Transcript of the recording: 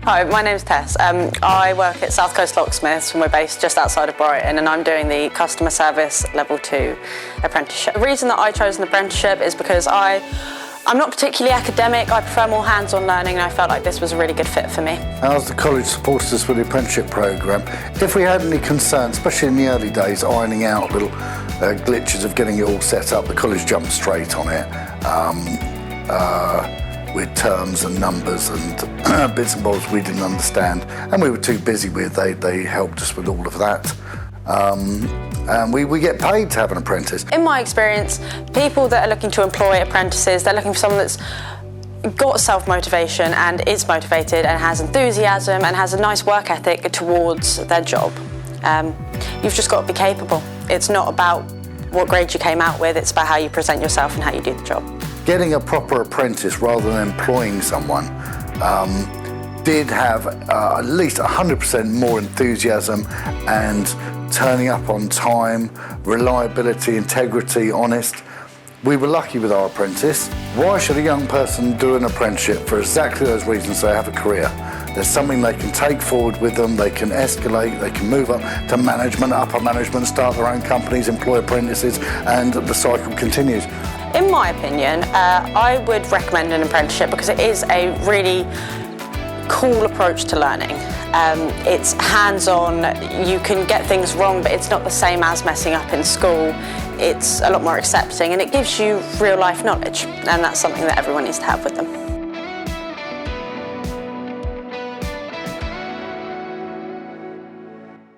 Hi, my name's Tess. I work at Southcoast Locksmiths and we're based just outside of Brighton, and I'm doing the customer service level 2 apprenticeship. The reason that I chose an apprenticeship is because I'm not particularly academic. I prefer more hands-on learning, and I felt like this was a really good fit for me. As the college supported us with the apprenticeship programme, if we had any concerns, especially in the early days, ironing out little glitches of getting it all set up, the college jumped straight on it with terms and numbers and bits and bobs we didn't understand and we were too busy with. They helped us with all of that. And we get paid to have an apprentice. In my experience, people that are looking to employ apprentices, they're looking for someone that's got self-motivation and is motivated and has enthusiasm and has a nice work ethic towards their job. You've just got to be capable. It's not about what grade you came out with, it's about how you present yourself and how you do the job. Getting a proper apprentice rather than employing someone did have at least 100% more enthusiasm and turning up on time, reliability, integrity, honest. We were lucky with our apprentice. Why should a young person do an apprenticeship? For exactly those reasons. They have a career. There's something they can take forward with them, they can escalate, they can move up to management, upper management, start their own companies, employ apprentices, and the cycle continues. In my opinion, I would recommend an apprenticeship because it is a really cool approach to learning. It's hands-on, you can get things wrong, but it's not the same as messing up in school. It's a lot more accepting and it gives you real life knowledge, and that's something that everyone needs to have with them.